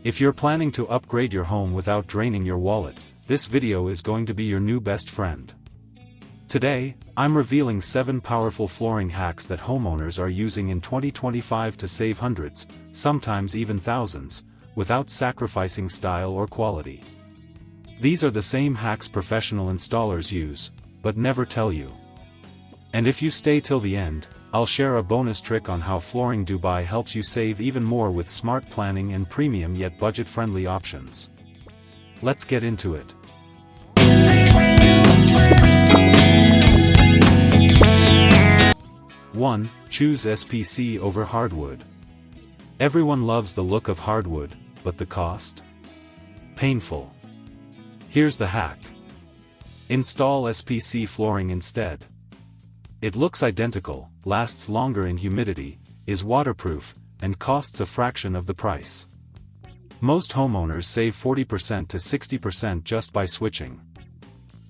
If you're planning to upgrade your home without draining your wallet, this video is going to be your new best friend. Today, I'm revealing 7 powerful flooring hacks that homeowners are using in 2025 to save hundreds, sometimes even thousands, without sacrificing style or quality. These are the same hacks professional installers use, but never tell you. And if you stay till the end, I'll share a bonus trick on how Flooring Dubai helps you save even more with smart planning and premium yet budget-friendly options. Let's get into it. 1. Choose SPC over hardwood. Everyone loves the look of hardwood, but the cost? Painful. Here's the hack. Install SPC flooring instead. It looks identical, lasts longer in humidity, is waterproof, and costs a fraction of the price. Most homeowners save 40% to 60% just by switching.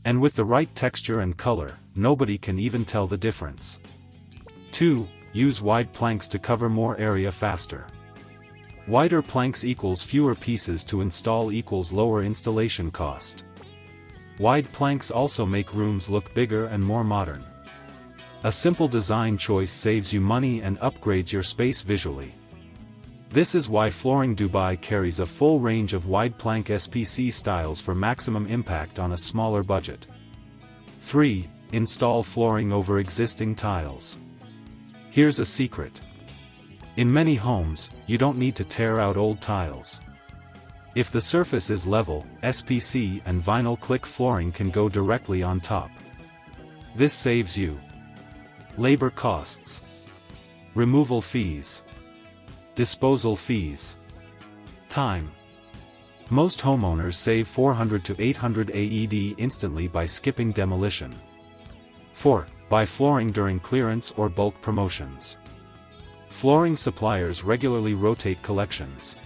And with the right texture and color, nobody can even tell the difference. 2. Use wide planks to cover more area faster. Wider planks equals fewer pieces to install equals lower installation cost. Wide planks also make rooms look bigger and more modern. A simple design choice saves you money and upgrades your space visually. This is why Flooring Dubai carries a full range of wide plank SPC styles for maximum impact on a smaller budget. 3. Install flooring over existing tiles. Here's a secret. In many homes, you don't need to tear out old tiles. If the surface is level, SPC and vinyl click flooring can go directly on top. This saves you labor costs, removal fees, disposal fees, time. Most homeowners save 400 to 800 AED instantly by skipping demolition. 4. Buy flooring during clearance or bulk promotions. Flooring suppliers regularly rotate collections.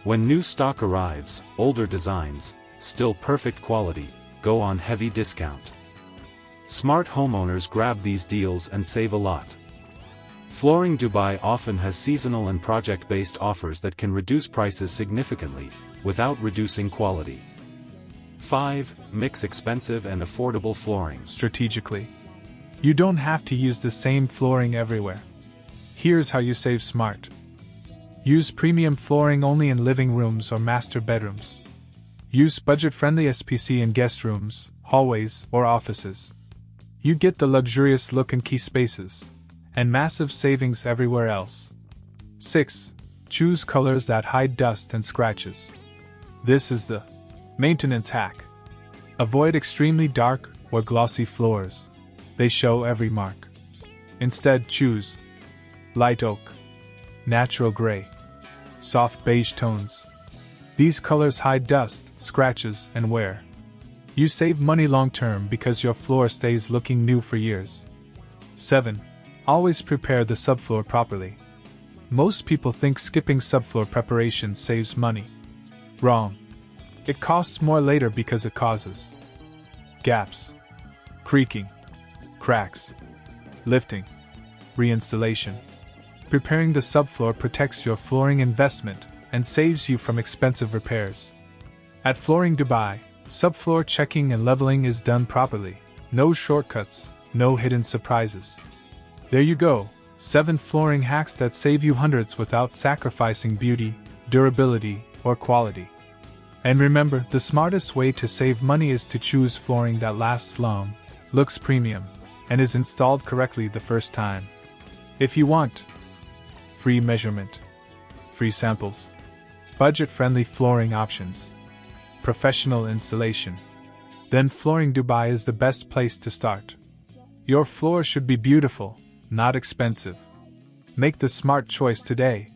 When new stock arrives, older designs, still perfect quality, go on heavy discount. Smart homeowners grab these deals and save a lot. Flooring Dubai often has seasonal and project-based offers that can reduce prices significantly, without reducing quality. 5. Mix expensive and affordable flooring strategically. You don't have to use the same flooring everywhere. Here's how you save smart. Use premium flooring only in living rooms or master bedrooms. Use budget-friendly SPC in guest rooms, hallways, or offices. You get the luxurious look in key spaces, and massive savings everywhere else. 6. Choose colors that hide dust and scratches. This is the maintenance hack. Avoid extremely dark or glossy floors. They show every mark. Instead, choose light oak, natural gray, soft beige tones. These colors hide dust, scratches, and wear. You save money long-term because your floor stays looking new for years. 7. Always prepare the subfloor properly. Most people think skipping subfloor preparation saves money. Wrong. It costs more later because it causes gaps, creaking, cracks, lifting, reinstallation. Preparing the subfloor protects your flooring investment and saves you from expensive repairs. At Flooring Dubai, subfloor checking and leveling is done properly. No shortcuts, no hidden surprises. There you go, 7 flooring hacks that save you hundreds without sacrificing beauty, durability, or quality. And remember, the smartest way to save money is to choose flooring that lasts long, looks premium, and is installed correctly the first time. If you want free measurement, free samples, budget-friendly flooring options, professional installation, then Flooring Dubai is the best place to start. Your floor should be beautiful, not expensive. Make the smart choice today.